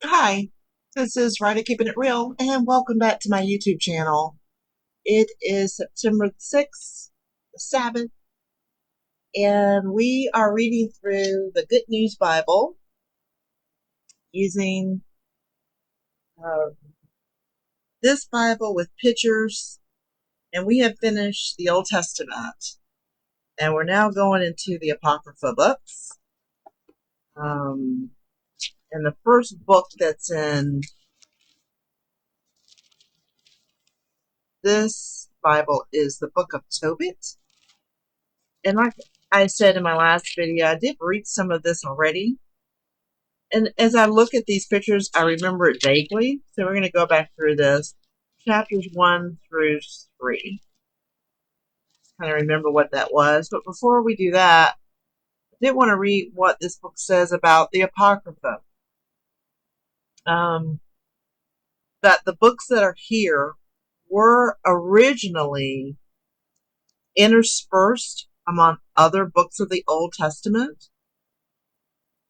Hi, this is Ridea Keeping It Real, and welcome back to my YouTube channel. It is September 6th, the Sabbath, and we are reading through the Good News Bible using uh, this Bible with pictures, and we have finished the Old Testament, and we're now going into the Apocrypha books. And the first book that's in this Bible is the book of Tobit. And like I said in my last video, I did read some of this already. And as I look at these pictures, I remember it vaguely. So we're going to go back through this. Chapters 1 through 3. Just kind of remember what that was. But before we do that, I did want to read what this book says about the Apocrypha. That the books that are here were originally interspersed among other books of the Old Testament.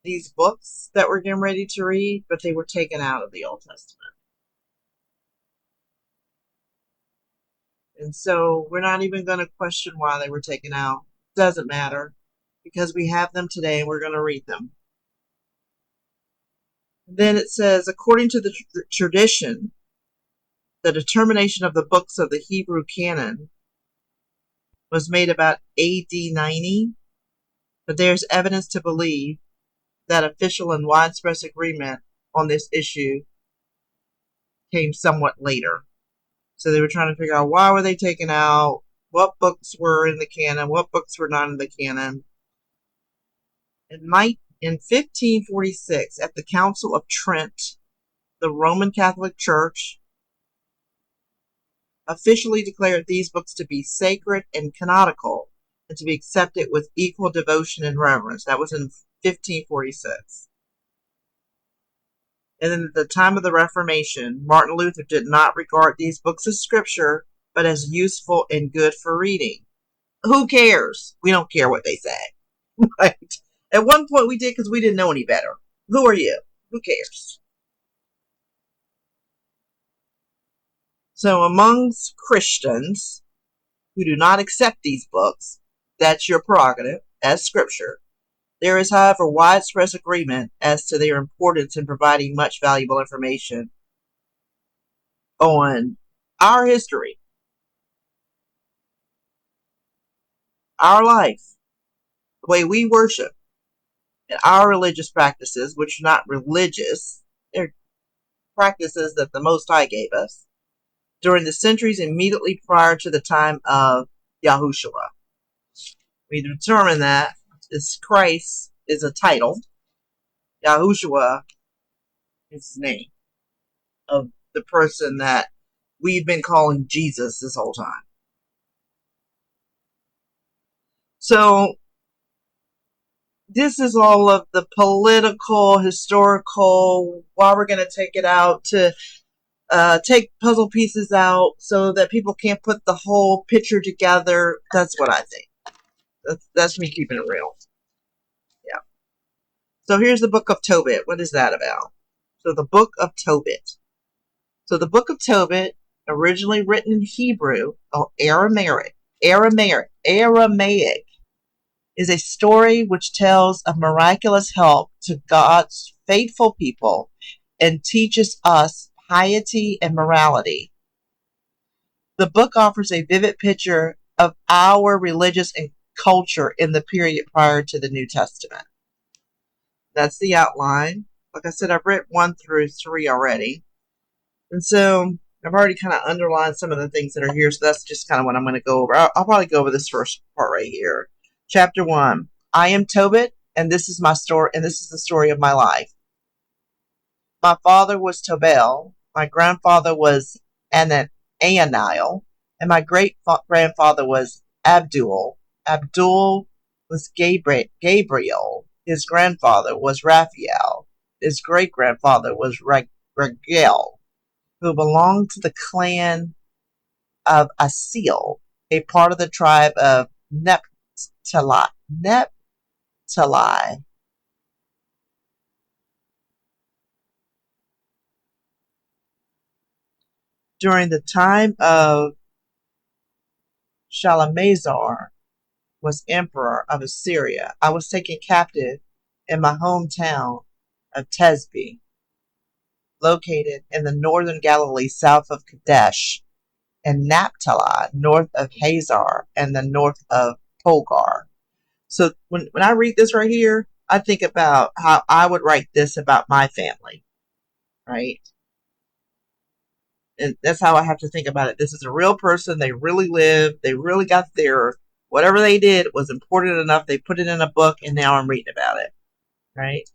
These books that we're getting ready to read, but they were taken out of the Old Testament. And so we're not even going to question why they were taken out. Doesn't matter, because we have them today and we're going to read them. Then it says, according to the tradition, the determination of the books of the Hebrew canon was made about AD 90, but there's evidence to believe that official and widespread agreement on this issue came somewhat later. So they were trying to figure out why were they taken out, what books were in the canon, what books were not in the canon. In 1546, at the Council of Trent, the Roman Catholic Church officially declared these books to be sacred and canonical and to be accepted with equal devotion and reverence. That was in 1546. And then at the time of the Reformation, Martin Luther did not regard these books as scripture, but as useful and good for reading. Who cares? We don't care what they say. Right? At one point we did because we didn't know any better. Who are you? Who cares? So amongst Christians who do not accept these books, that's your prerogative, as scripture, there is, however, widespread agreement as to their importance in providing much valuable information on our history, our life, the way we worship, and our religious practices, which are not religious, they're practices that the Most High gave us, during the centuries immediately prior to the time of Yahushua. We determine that Christ is a title, Yahushua is his name, of the person that we've been calling Jesus this whole time. So this is all of the political, historical, why we're going to take it out, to take puzzle pieces out so that people can't put the whole picture together. That's what I think. That's me keeping it real. Yeah. So here's the book of Tobit. What is that about? So the book of Tobit. So the book of Tobit, originally written in Hebrew or Aramaic, is a story which tells of miraculous help to God's faithful people and teaches us piety and morality. The book offers a vivid picture of our religious and culture in the period prior to the New Testament. That's the outline. Like I said, I've read 1 through 3 already. And so I've already kind of underlined some of the things that are here. So that's just kind of what I'm going to go over. I'll probably go over this first part right here. Chapter 1. I am Tobit, and this is my story, and this is the story of my life. My father was Tobel. My grandfather was Ananiel, and my great-grandfather was Abdul. Abdul was Gabriel. His grandfather was Raphael. His great-grandfather was Raguel, who belonged to the clan of Asil, a part of the tribe of Nephtali. During the time of Shalmaneser was emperor of Assyria, I was taken captive in my hometown of Tezbi, located in the northern Galilee south of Kadesh, and Naphtali north of Hazar and the north of Togar. So when I read this right here, I think about how I would write this about my family, right? And that's how I have to think about it. This is a real person. They really lived. They really got there. Whatever they did was important enough. They put it in a book, and now I'm reading about it, right?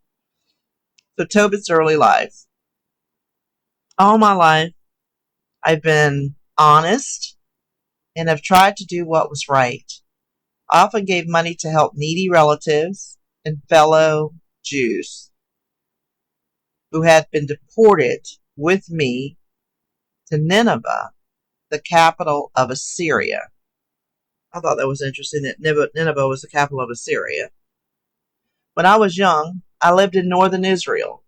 So Tobit's early life. All my life, I've been honest and have tried to do what was right. I often gave money to help needy relatives and fellow Jews who had been deported with me to Nineveh, the capital of Assyria. I thought that was interesting that Nineveh was the capital of Assyria. When I was young, I lived in northern Israel.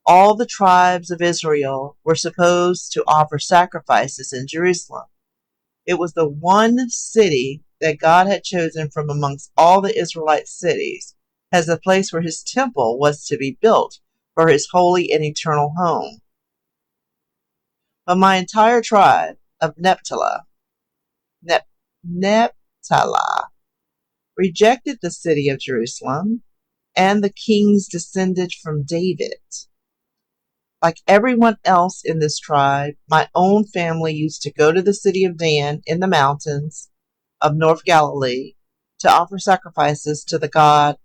All the tribes of Israel were supposed to offer sacrifices in Jerusalem. It was the one city that God had chosen from amongst all the Israelite cities as the place where his temple was to be built for his holy and eternal home. But my entire tribe of Nephtali rejected the city of Jerusalem and the kings descended from David. Like everyone else in this tribe, my own family used to go to the city of Dan in the mountains of North Galilee to offer sacrifices to the god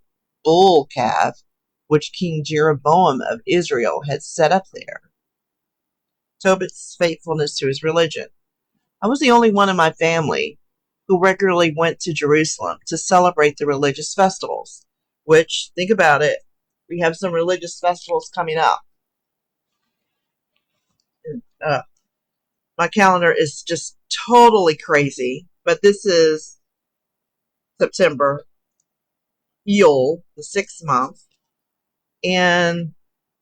bull calf, which King Jeroboam of Israel had set up there. Tobit's faithfulness to his religion. I was the only one in my family who regularly went to Jerusalem to celebrate the religious festivals, which, think about it, we have some religious festivals coming up. My calendar is just totally crazy, but this is September, Yule, the 6th month, and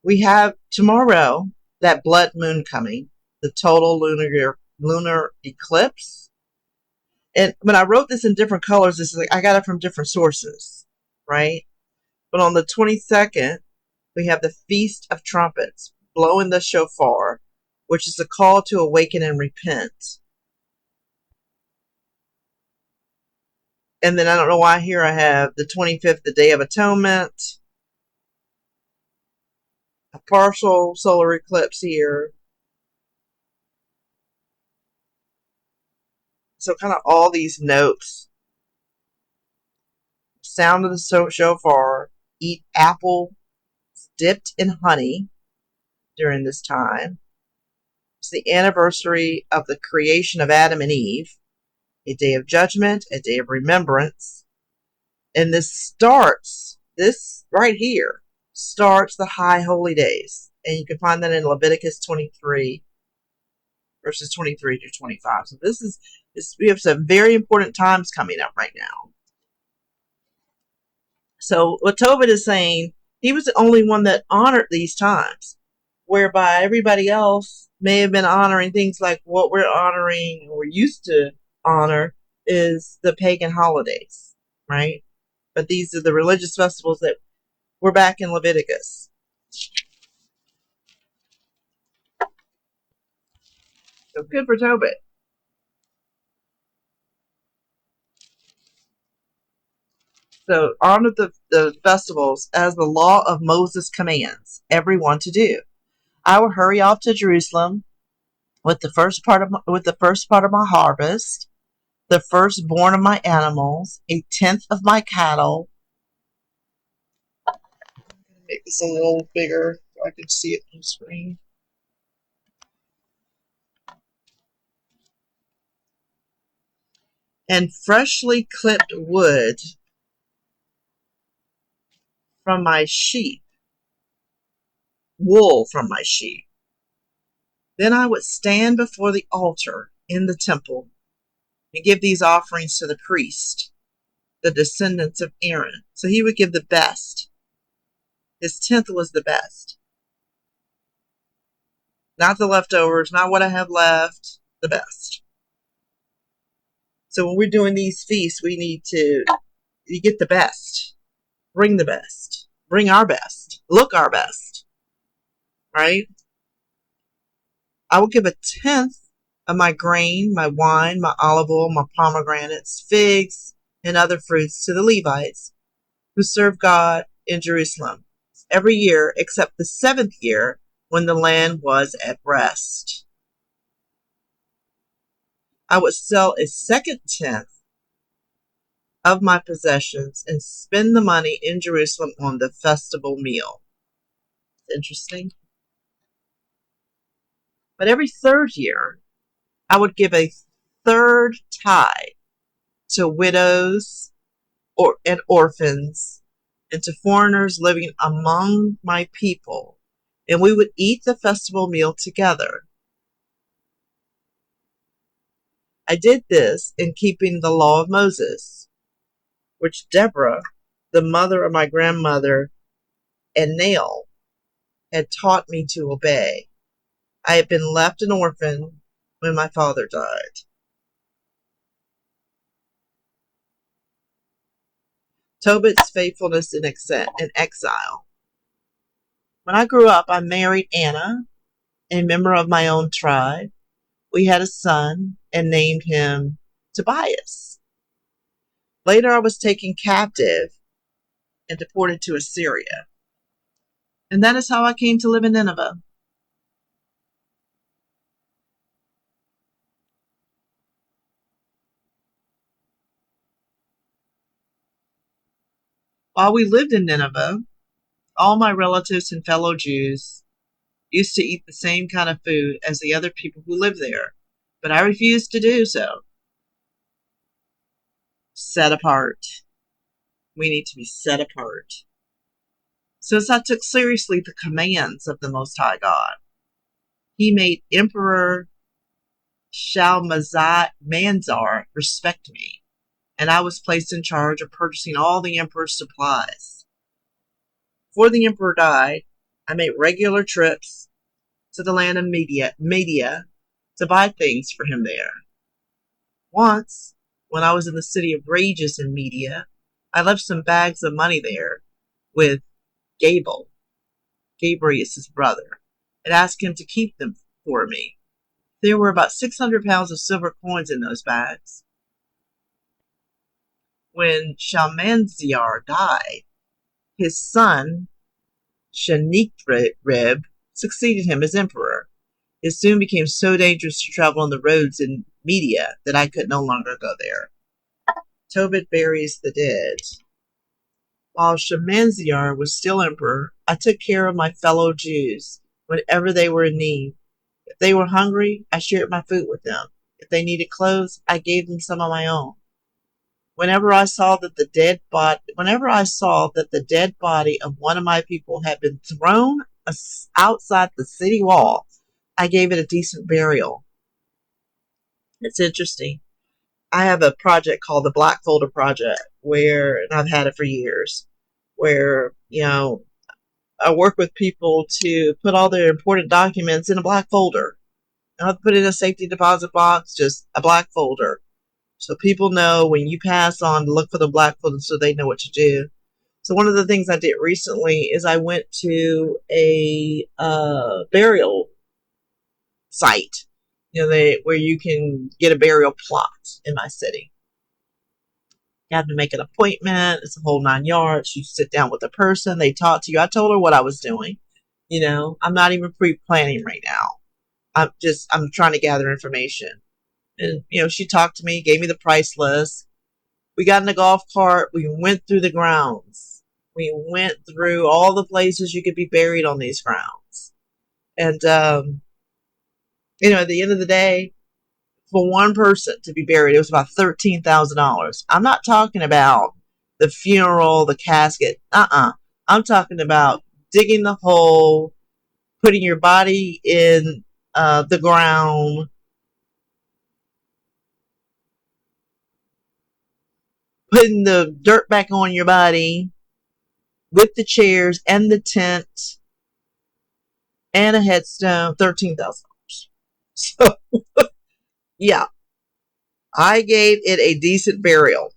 we have tomorrow that blood moon coming, the total lunar eclipse. And when I wrote this in different colors, this is like I got it from different sources, right? But on the 22nd, we have the Feast of Trumpets, blowing the shofar, which is a call to awaken and repent. And then I don't know why here I have the 25th, the Day of Atonement, a partial solar eclipse here. So kind of all these notes. Sound of the shofar, eat apple dipped in honey during this time. It's the anniversary of the creation of Adam and Eve, a day of judgment, a day of remembrance. And this right here, starts the high holy days. And you can find that in Leviticus 23, verses 23 to 25. So we have some very important times coming up right now. So what Tobit is saying, he was the only one that honored these times, whereby everybody else may have been honoring things like what we're honoring or used to honor is the pagan holidays, right? But these are the religious festivals that we're back in Leviticus. So good for Tobit. So honor the festivals as the law of Moses commands everyone to do. I will hurry off to Jerusalem with the first part of my harvest, the firstborn of my animals, a tenth of my cattle. Make this a little bigger so I can see it on the screen. And freshly clipped wood from my sheep, wool from my sheep. Then I would stand before the altar in the temple and give these offerings to the priest, the descendants of Aaron. So he would give the best. His tenth was the best. Not the leftovers, not what I have left, the best. So when we're doing these feasts, we need to you get the best. Bring the best. Bring our best. Look our best. Right? I will give a tenth of my grain, my wine, my olive oil, my pomegranates, figs, and other fruits to the Levites who serve God in Jerusalem every year except the seventh year when the land was at rest. I would sell a second tenth of my possessions and spend the money in Jerusalem on the festival meal. Interesting. But every third year, I would give a third tithe to widows and orphans and to foreigners living among my people, and we would eat the festival meal together. I did this in keeping the law of Moses, which Deborah, the mother of my grandmother, and Nael had taught me to obey. I had been left an orphan when my father died. Tobit's faithfulness in exile. When I grew up, I married Anna, a member of my own tribe. We had a son and named him Tobias. Later, I was taken captive and deported to Assyria. And that is how I came to live in Nineveh. While we lived in Nineveh, all my relatives and fellow Jews used to eat the same kind of food as the other people who lived there, but I refused to do so. Set apart. We need to be set apart. Since I took seriously the commands of the Most High God, He made Emperor Shalmaneser respect me, and I was placed in charge of purchasing all the emperor's supplies. Before the emperor died, I made regular trips to the land of Media to buy things for him there. Once, when I was in the city of Rages in Media, I left some bags of money there with Gabriel is his brother, and asked him to keep them for me. There were about 600 pounds of silver coins in those bags. When Shalmaneser died, his son, Sennacherib, succeeded him as emperor. It soon became so dangerous to travel on the roads in Media that I could no longer go there. Tobit buries the dead. While Shalmaneser was still emperor, I took care of my fellow Jews whenever they were in need. If they were hungry, I shared my food with them. If they needed clothes, I gave them some of my own. Whenever I saw that the dead body of one of my people had been thrown outside the city wall, I gave it a decent burial. It's interesting. I have a project called the Black Folder Project, and I've had it for years, where, I work with people to put all their important documents in a black folder. I don't have to put it in a safety deposit box, just a black folder. So people know when you pass on to look for the black folder so they know what to do. So one of the things I did recently is I went to a burial site, where you can get a burial plot in my city. You have to make an appointment. It's a whole 9 yards. You sit down with the person. They talk to you. I told her what I was doing. I'm not even pre-planning right now. I'm trying to gather information. And, she talked to me, gave me the price list. We got in a golf cart. We went through the grounds. We went through all the places you could be buried on these grounds. And, at the end of the day, for one person to be buried, it was about $13,000. I'm not talking about the funeral, the casket. I'm talking about digging the hole, putting your body in the ground, putting the dirt back on your body with the chairs and the tent, and a headstone, $13,000. So, yeah, I gave it a decent burial.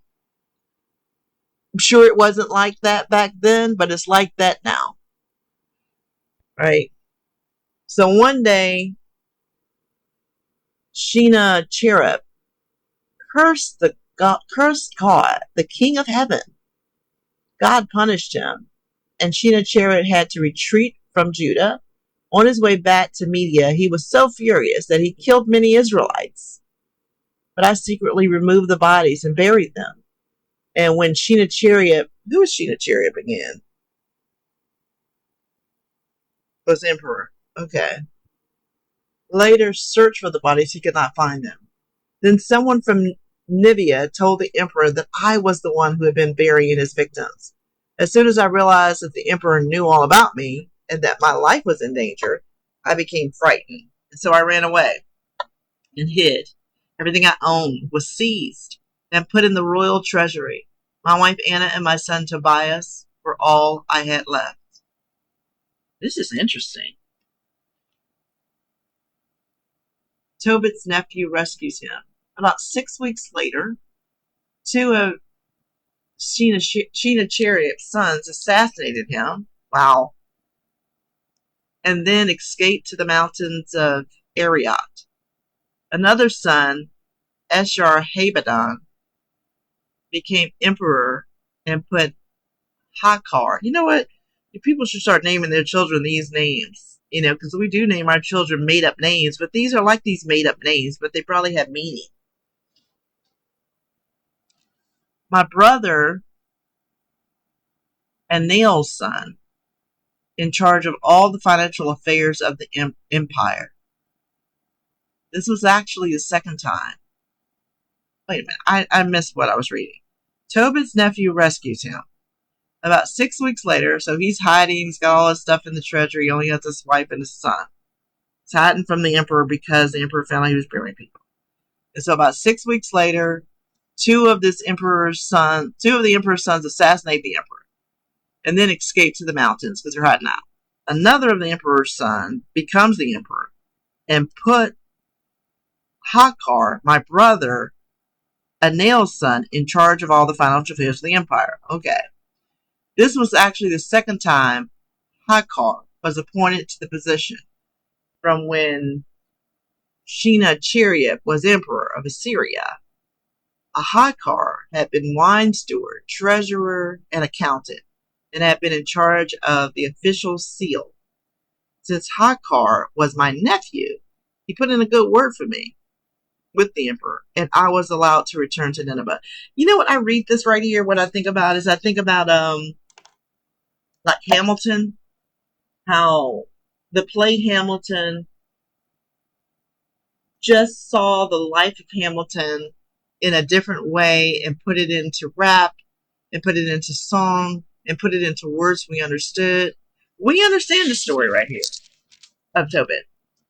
I'm sure it wasn't like that back then, but it's like that now. Right? So one day, Sheena Cherub cursed God, the King of Heaven. God punished him, and Sheena Cherub had to retreat from Judah. On his way back to Media, he was so furious that he killed many Israelites. But I secretly removed the bodies and buried them. And when Sennacherib, who was Sennacherib again? Was emperor. Okay. Later searched for the bodies, he could not find them. Then someone from Nivea told the emperor that I was the one who had been burying his victims. As soon as I realized that the emperor knew all about me and that my life was in danger, I became frightened. And so I ran away and hid. Everything I owned was seized and put in the royal treasury. My wife Anna and my son Tobias were all I had left. This is interesting. Tobit's nephew rescues him. About 6 weeks later, two of Sennacherib's sons assassinated him. Wow. And then escaped to the mountains of Ariat. Another son, Esarhaddon, became emperor and put Hakar. You know what? People should start naming their children these names. Because we do name our children made up names, but these are like these made up names, but they probably have meaning. My brother Anil's son, in charge of all the financial affairs of the empire. This was actually the second time. Wait a minute, I missed what I was reading. Tobit's nephew rescues him. About 6 weeks later, so he's hiding, he's got all his stuff in the treasury, he only has his wife and his son. He's hiding from the emperor because the emperor found out he was burying people. And so about 6 weeks later, two of the emperor's sons assassinate the emperor and then escape to the mountains because they're hiding out. Another of the emperor's son becomes the emperor and put Hakar, my brother Anil's son, in charge of all the financial affairs of the empire. Okay. This was actually the second time Hakar was appointed to the position from when Sennacherib was emperor of Assyria. Hakar had been wine steward, treasurer, and accountant, and had been in charge of the official seal. Since Hakar was my nephew, he put in a good word for me with the emperor, and I was allowed to return to Nineveh. You know what? I read this right here. What I think about is like Hamilton, how the play Hamilton just saw the life of Hamilton in a different way and put it into rap and put it into song and put it into words we understood. We understand the story right here of Tobit.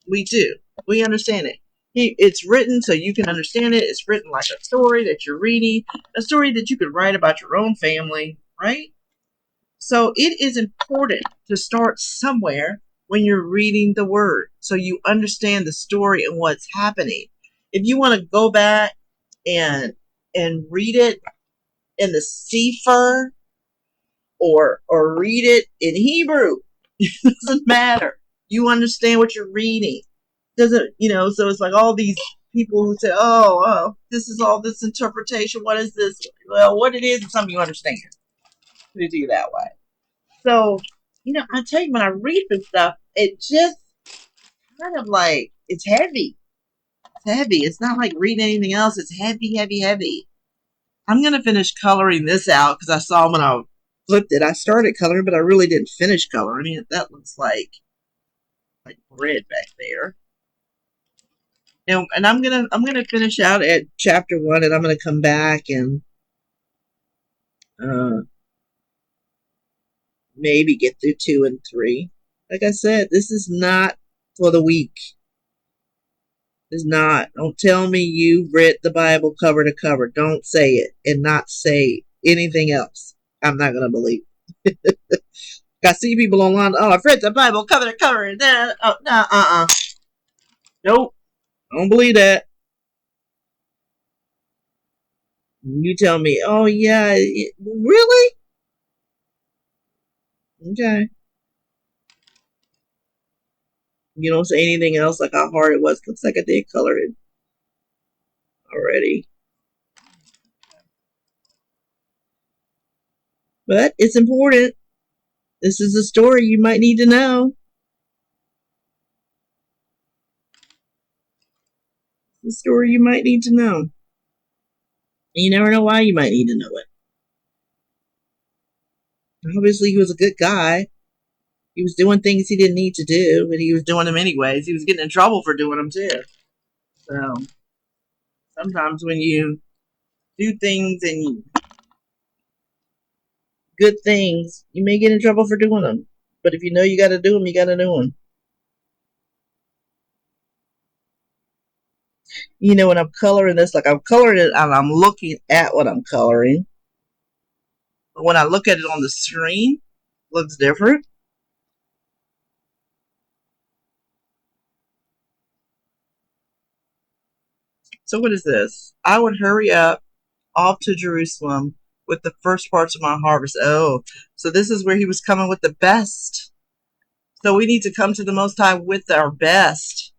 We do. We understand it. It's written so you can understand it. It's written like a story that you're reading, a story that you could write about your own family, right? So it is important to start somewhere when you're reading the word so you understand the story and what's happening. If you want to go back and read it in the Sefer or read it in Hebrew, it doesn't matter. You understand what you're reading. Doesn't so it's like all these people who say, oh, this is all this interpretation. What is this? Well, what it is something you understand. To do that way. So, I tell you, when I read this stuff, it just kind of like, it's heavy. It's heavy. It's not like reading anything else. It's heavy, heavy, heavy. I'm going to finish coloring this out because I saw when I flipped it, I started coloring, but I really didn't finish coloring. I mean, that looks like bread back there. And I'm gonna finish out at chapter 1, and I'm gonna come back and maybe get through 2 and 3. Like I said, this is not for the weak. It's not. Don't tell me you read the Bible cover to cover. Don't say it and not say anything else. I'm not gonna believe it. I see people online. Oh, I've read the Bible cover to cover. And then, oh, no, nope. I don't believe that. You tell me, oh, yeah, really? Okay. You don't say anything else like how hard it was. Looks like I did color it already. But it's important. This is a story you might need to know. It's a story you might need to know. And you never know why you might need to know it. Obviously, he was a good guy. He was doing things he didn't need to do, but he was doing them anyways. He was getting in trouble for doing them too. So sometimes when you do things and good things, you may get in trouble for doing them. But if you know you got to do them, you got to do them. You know, when I'm coloring this, like I'm coloring it and I'm looking at what I'm coloring. But when I look at it on the screen, it looks different. So what is this? I would hurry up off to Jerusalem with the first parts of my harvest. Oh, so this is where he was coming with the best. So we need to come to the Most High with our best.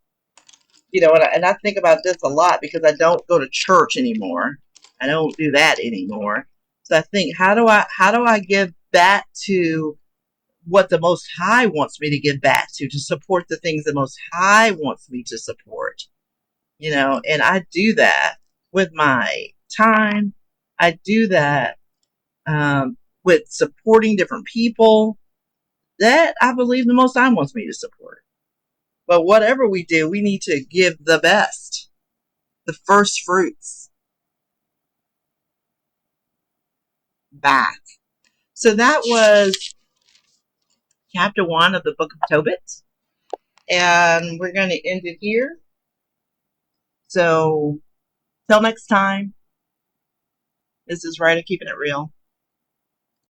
You know, and I think about this a lot because I don't go to church anymore. I don't do that anymore. So I think, how do I give back to what the Most High wants me to give back to support the things the Most High wants me to support? You know, and I do that with my time. I do that with supporting different people that I believe the Most High wants me to support. But whatever we do, we need to give the best, the first fruits back. So that was chapter 1 of the book of Tobit. And we're going to end it here. So till next time, this is Ridea keeping it real.